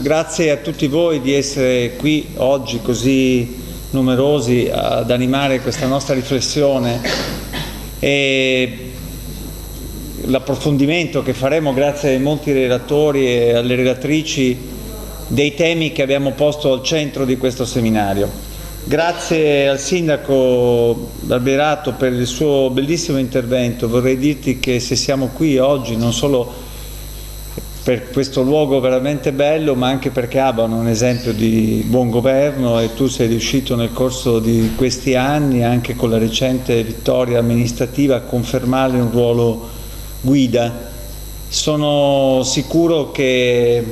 grazie a tutti voi di essere qui oggi così numerosi ad animare questa nostra riflessione e l'approfondimento che faremo grazie ai molti relatori e alle relatrici dei temi che abbiamo posto al centro di questo seminario. Grazie al Sindaco Barberato per il suo bellissimo intervento. Vorrei dirti che se siamo qui oggi non solo per questo luogo veramente bello, ma anche perché Abano è un esempio di buon governo e tu sei riuscito nel corso di questi anni, anche con la recente vittoria amministrativa, a confermare un ruolo guida. Sono sicuro che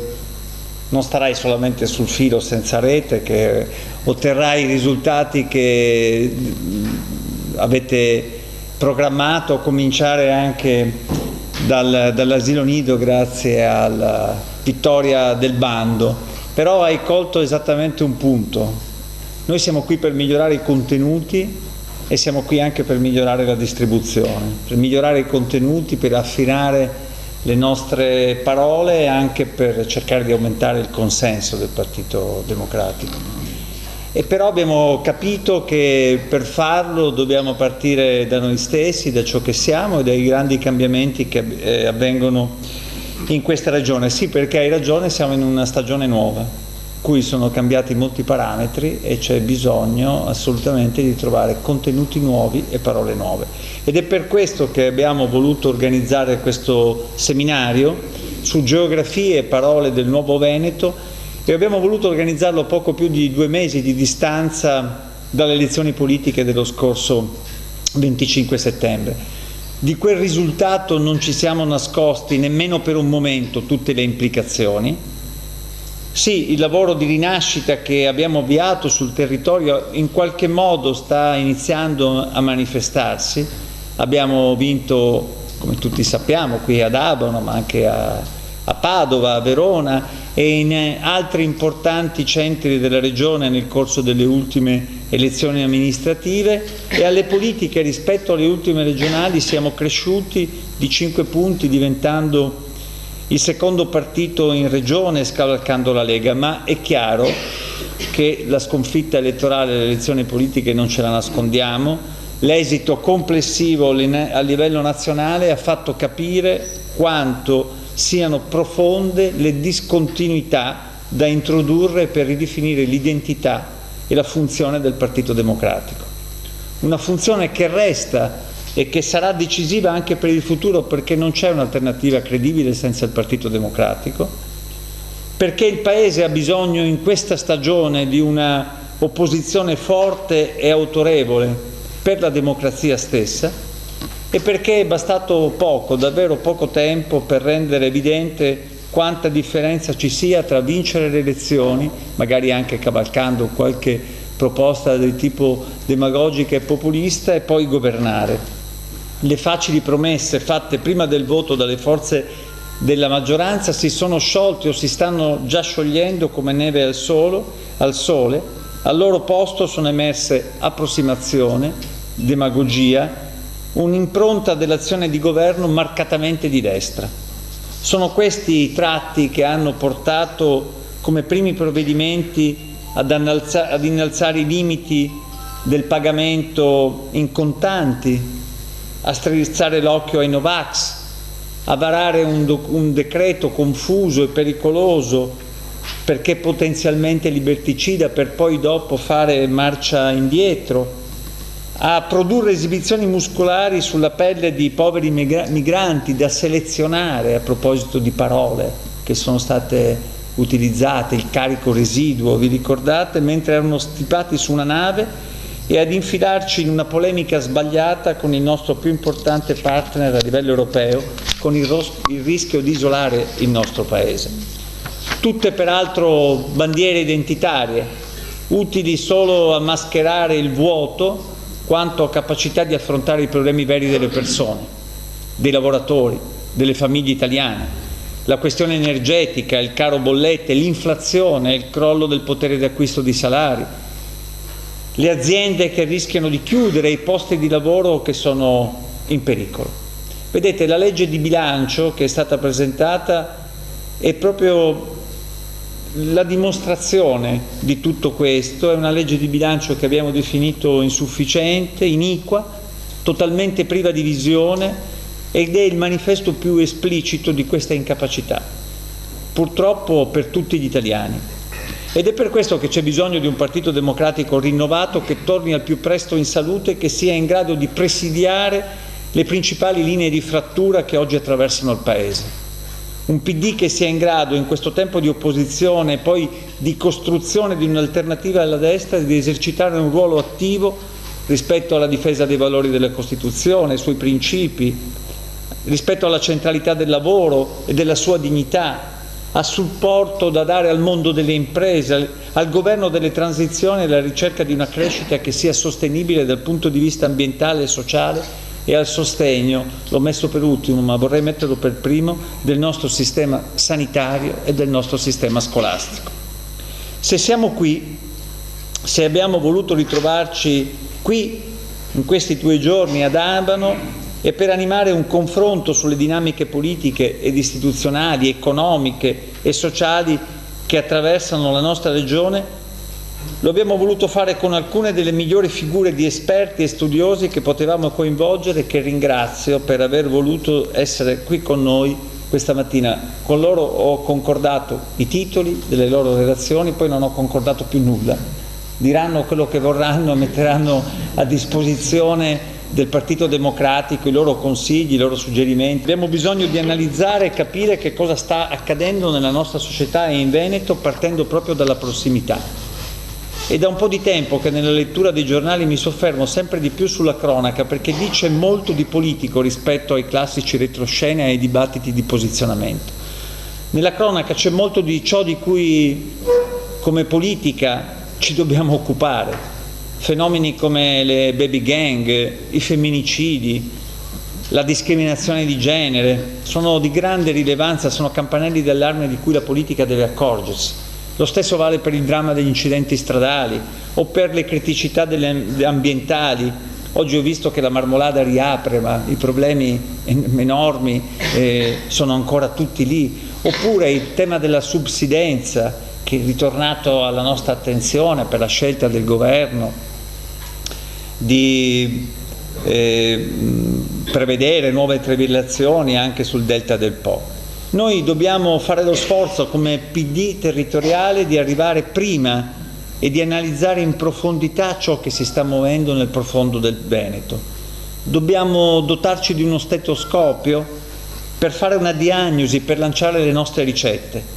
non starai solamente sul filo senza rete, che otterrai i risultati che avete programmato, a cominciare anche dall'asilo nido grazie alla vittoria del bando. Però hai colto esattamente un punto. Noi siamo qui per migliorare i contenuti e siamo qui anche per migliorare la distribuzione, per migliorare i contenuti, per affinare le nostre parole e anche per cercare di aumentare il consenso del Partito Democratico. E però abbiamo capito che per farlo dobbiamo partire da noi stessi, da ciò che siamo e dai grandi cambiamenti che avvengono in questa regione. Sì, perché hai ragione, siamo in una stagione nuova, in cui sono cambiati molti parametri e c'è bisogno assolutamente di trovare contenuti nuovi e parole nuove. Ed è per questo che abbiamo voluto organizzare questo seminario su geografie e parole del Nuovo Veneto e abbiamo voluto organizzarlo a poco più di 2 mesi di distanza dalle elezioni politiche dello scorso 25 settembre. Di quel risultato non ci siamo nascosti nemmeno per un momento tutte le implicazioni. Sì, il lavoro di rinascita che abbiamo avviato sul territorio in qualche modo sta iniziando a manifestarsi. Abbiamo vinto, come tutti sappiamo, qui ad Abano, ma anche a Padova, a Verona e in altri importanti centri della regione nel corso delle ultime elezioni amministrative, e alle politiche rispetto alle ultime regionali siamo cresciuti di 5 punti, diventando il secondo partito in regione, scavalcando la Lega. Ma è chiaro che la sconfitta elettorale delle elezioni politiche non ce la nascondiamo. L'esito complessivo a livello nazionale ha fatto capire quanto siano profonde le discontinuità da introdurre per ridefinire l'identità e la funzione del Partito Democratico. Una funzione che resta e che sarà decisiva anche per il futuro, perché non c'è un'alternativa credibile senza il Partito Democratico, perché il Paese ha bisogno in questa stagione di una opposizione forte e autorevole per la democrazia stessa, e perché è bastato poco, davvero poco tempo, per rendere evidente quanta differenza ci sia tra vincere le elezioni, magari anche cavalcando qualche proposta del tipo demagogica e populista, e poi governare. Le facili promesse fatte prima del voto dalle forze della maggioranza si sono sciolte o si stanno già sciogliendo come neve al sole. Al loro posto sono emerse approssimazione, demagogia, un'impronta dell'azione di governo marcatamente di destra. Sono questi i tratti che hanno portato come primi provvedimenti ad innalzare i limiti del pagamento in contanti, a strizzare l'occhio ai Novax, a varare un decreto confuso e pericoloso perché potenzialmente liberticida, per poi dopo fare marcia indietro, a produrre esibizioni muscolari sulla pelle di poveri migranti da selezionare, a proposito di parole che sono state utilizzate, il carico residuo, vi ricordate, mentre erano stipati su una nave, e ad infilarci in una polemica sbagliata con il nostro più importante partner a livello europeo, con il rischio di isolare il nostro Paese. Tutte peraltro bandiere identitarie, utili solo a mascherare il vuoto quanto a capacità di affrontare i problemi veri delle persone, dei lavoratori, delle famiglie italiane. La questione energetica, il caro bollette, l'inflazione, il crollo del potere d'acquisto di salari, le aziende che rischiano di chiudere, i posti di lavoro che sono in pericolo. Vedete, la legge di bilancio che è stata presentata è proprio La dimostrazione di tutto questo è una legge di bilancio che abbiamo definito insufficiente, iniqua, totalmente priva di visione, ed è il manifesto più esplicito di questa incapacità, purtroppo per tutti gli italiani. Ed è per questo che c'è bisogno di un Partito Democratico rinnovato che torni al più presto in salute e che sia in grado di presidiare le principali linee di frattura che oggi attraversano il Paese. Un PD che sia in grado, in questo tempo di opposizione e poi di costruzione di un'alternativa alla destra, di esercitare un ruolo attivo rispetto alla difesa dei valori della Costituzione, ai suoi principi, rispetto alla centralità del lavoro e della sua dignità, a supporto da dare al mondo delle imprese, al governo delle transizioni e alla ricerca di una crescita che sia sostenibile dal punto di vista ambientale e sociale, e al sostegno, l'ho messo per ultimo ma vorrei metterlo per primo, del nostro sistema sanitario e del nostro sistema scolastico. Se siamo qui, se abbiamo voluto ritrovarci qui in questi 2 giorni ad Abano, è per animare un confronto sulle dinamiche politiche ed istituzionali, economiche e sociali che attraversano la nostra regione. Lo abbiamo voluto fare con alcune delle migliori figure di esperti e studiosi che potevamo coinvolgere, che ringrazio per aver voluto essere qui con noi questa mattina. Con loro ho concordato i titoli delle loro relazioni, poi non ho concordato più nulla. Diranno quello che vorranno, metteranno a disposizione del Partito Democratico i loro consigli, i loro suggerimenti. Abbiamo bisogno di analizzare e capire che cosa sta accadendo nella nostra società e in Veneto, partendo proprio dalla prossimità. È da un po' di tempo che nella lettura dei giornali mi soffermo sempre di più sulla cronaca, perché dice molto di politico rispetto ai classici retroscena e ai dibattiti di posizionamento. Nella cronaca c'è molto di ciò di cui come politica ci dobbiamo occupare. Fenomeni come le baby gang, i femminicidi, la discriminazione di genere sono di grande rilevanza, sono campanelli d'allarme di cui la politica deve accorgersi. Lo stesso vale per il dramma degli incidenti stradali o per le criticità ambientali. Oggi ho visto che la Marmolada riapre, ma i problemi enormi sono ancora tutti lì. Oppure il tema della subsidenza, che è ritornato alla nostra attenzione per la scelta del governo di prevedere nuove trivellazioni anche sul delta del Po. Noi dobbiamo fare lo sforzo come PD territoriale di arrivare prima e di analizzare in profondità ciò che si sta muovendo nel profondo del Veneto. Dobbiamo dotarci di uno stetoscopio per fare una diagnosi, per lanciare le nostre ricette.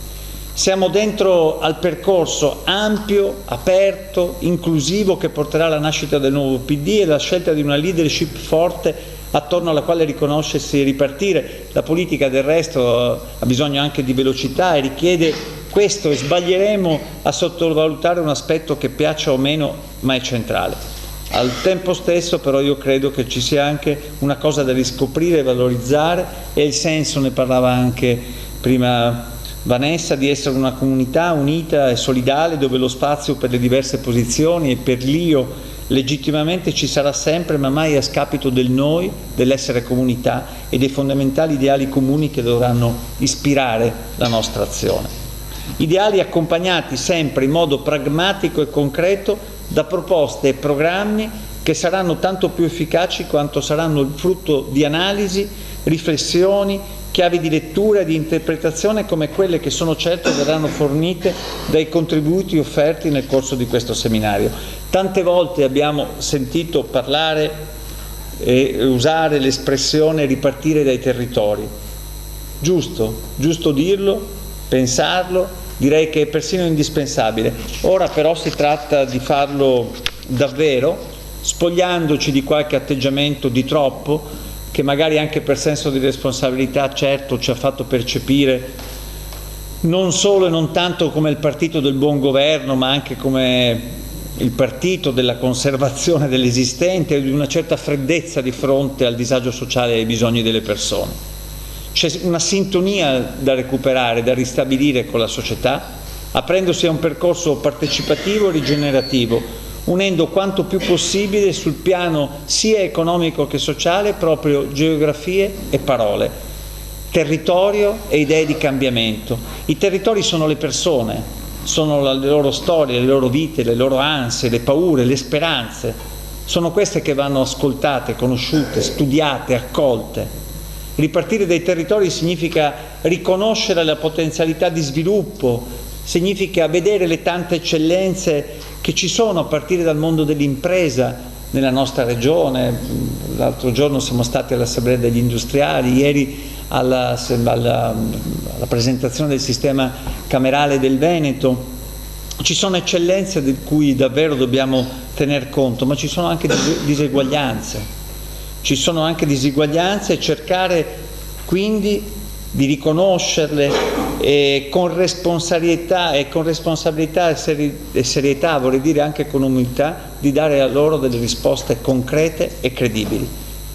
Siamo dentro al percorso ampio, aperto, inclusivo che porterà alla nascita del nuovo PD e alla scelta di una leadership forte attorno alla quale riconoscersi e ripartire. La politica del resto ha bisogno anche di velocità e richiede questo, e sbaglieremo a sottovalutare un aspetto che piaccia o meno, ma è centrale. Al tempo stesso però io credo che ci sia anche una cosa da riscoprire e valorizzare, e il senso, ne parlava anche prima Vanessa, di essere una comunità unita e solidale dove lo spazio per le diverse posizioni e per l'io legittimamente ci sarà sempre, ma mai a scapito del noi, dell'essere comunità e dei fondamentali ideali comuni che dovranno ispirare la nostra azione. Ideali accompagnati sempre in modo pragmatico e concreto da proposte e programmi che saranno tanto più efficaci quanto saranno il frutto di analisi, riflessioni, chiavi di lettura e di interpretazione come quelle che sono certo verranno fornite dai contributi offerti nel corso di questo seminario. Tante volte abbiamo sentito parlare e usare l'espressione ripartire dai territori. Giusto dirlo, pensarlo, direi che è persino indispensabile. Ora però si tratta di farlo davvero, spogliandoci di qualche atteggiamento di troppo, che magari anche per senso di responsabilità certo ci ha fatto percepire non solo e non tanto come il partito del buon governo, ma anche come il partito della conservazione dell'esistente e di una certa freddezza di fronte al disagio sociale e ai bisogni delle persone. C'è una sintonia da recuperare, da ristabilire con la società, aprendosi a un percorso partecipativo e rigenerativo, unendo quanto più possibile sul piano sia economico che sociale proprio geografie e parole, territorio e idee di cambiamento. I territori sono le persone, sono le loro storie, le loro vite, le loro ansie, le paure, le speranze. Sono queste che vanno ascoltate, conosciute, studiate, accolte. Ripartire dai territori significa riconoscere la potenzialità di sviluppo, significa vedere le tante eccellenze che ci sono a partire dal mondo dell'impresa nella nostra regione. L'altro giorno siamo stati all'Assemblea degli Industriali, ieri alla presentazione del sistema camerale del Veneto. Ci sono eccellenze di cui davvero dobbiamo tener conto, ma ci sono anche diseguaglianze. Ci sono anche diseguaglianze e cercare quindi di riconoscerle e con responsabilità e serietà, vorrei dire anche con umiltà, di dare a loro delle risposte concrete e credibili,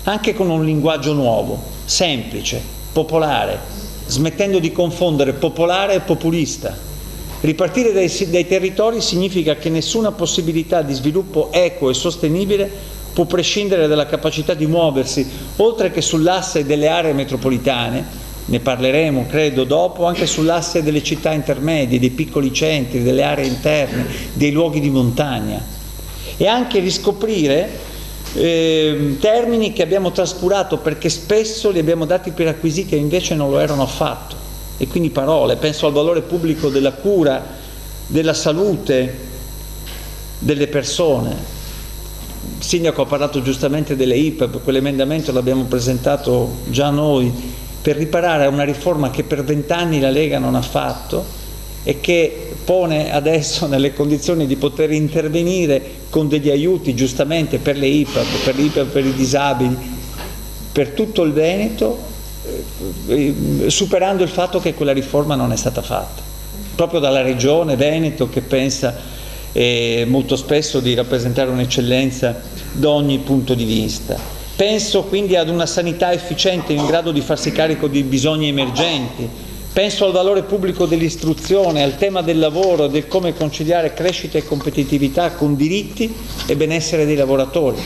anche con un linguaggio nuovo, semplice, popolare, smettendo di confondere popolare e populista. Ripartire dai territori significa che nessuna possibilità di sviluppo equo e sostenibile può prescindere dalla capacità di muoversi, oltre che sull'asse delle aree metropolitane, ne parleremo credo dopo, anche sull'asse delle città intermedie, dei piccoli centri, delle aree interne, dei luoghi di montagna, e anche riscoprire termini che abbiamo trascurato perché spesso li abbiamo dati per acquisiti e invece non lo erano affatto, e quindi parole. Penso al valore pubblico della cura, della salute delle persone. Il sindaco ha parlato giustamente delle IPAB, quell'emendamento l'abbiamo presentato già noi per riparare a una riforma che per 20 anni la Lega non ha fatto e che pone adesso nelle condizioni di poter intervenire con degli aiuti giustamente per le IPAB, per i disabili, per tutto il Veneto, superando il fatto che quella riforma non è stata fatta, proprio dalla Regione Veneto, che pensa molto spesso di rappresentare un'eccellenza da ogni punto di vista. Penso quindi ad una sanità efficiente in grado di farsi carico di bisogni emergenti. Penso al valore pubblico dell'istruzione, al tema del lavoro, del come conciliare crescita e competitività con diritti e benessere dei lavoratori.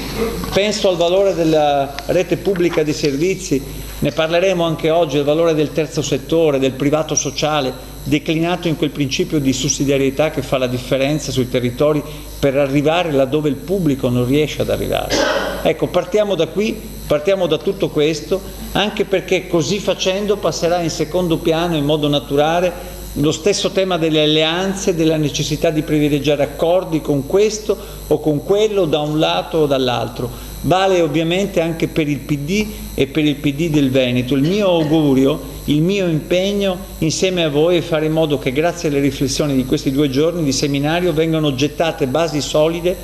Penso al valore della rete pubblica dei servizi, ne parleremo anche oggi, il valore del terzo settore, del privato sociale, declinato in quel principio di sussidiarietà che fa la differenza sui territori per arrivare laddove il pubblico non riesce ad arrivare. Ecco, partiamo da qui, partiamo da tutto questo, anche perché così facendo passerà in secondo piano in modo naturale lo stesso tema delle alleanze, della necessità di privilegiare accordi con questo o con quello, da un lato o dall'altro. Vale ovviamente anche per il PD e per il PD del Veneto. Il mio augurio, il mio impegno insieme a voi è fare in modo che grazie alle riflessioni di questi 2 giorni di seminario vengano gettate basi solide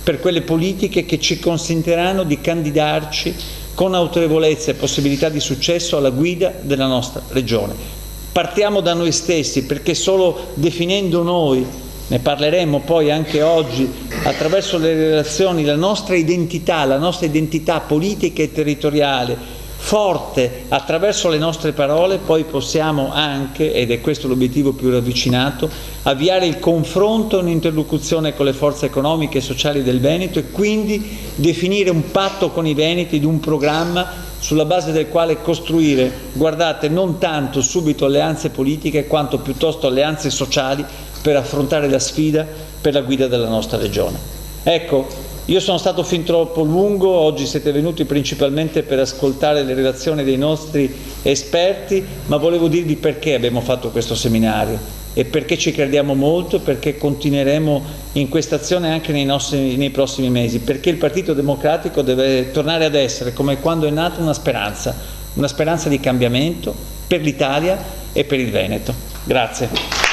per quelle politiche che ci consentiranno di candidarci con autorevolezza e possibilità di successo alla guida della nostra regione. Partiamo da noi stessi, perché solo definendo noi, ne parleremo poi anche oggi, attraverso le relazioni, la nostra identità politica e territoriale, forte attraverso le nostre parole, poi possiamo anche, ed è questo l'obiettivo più ravvicinato, avviare il confronto e un'interlocuzione con le forze economiche e sociali del Veneto e quindi definire un patto con i veneti di un programma sulla base del quale costruire, guardate, non tanto subito alleanze politiche quanto piuttosto alleanze sociali per affrontare la sfida per la guida della nostra regione. Ecco, io sono stato fin troppo lungo, oggi siete venuti principalmente per ascoltare le relazioni dei nostri esperti, ma volevo dirvi perché abbiamo fatto questo seminario e perché ci crediamo molto e perché continueremo in questa azione anche nei prossimi mesi, perché il Partito Democratico deve tornare ad essere, come quando è nato, una speranza di cambiamento per l'Italia e per il Veneto. Grazie.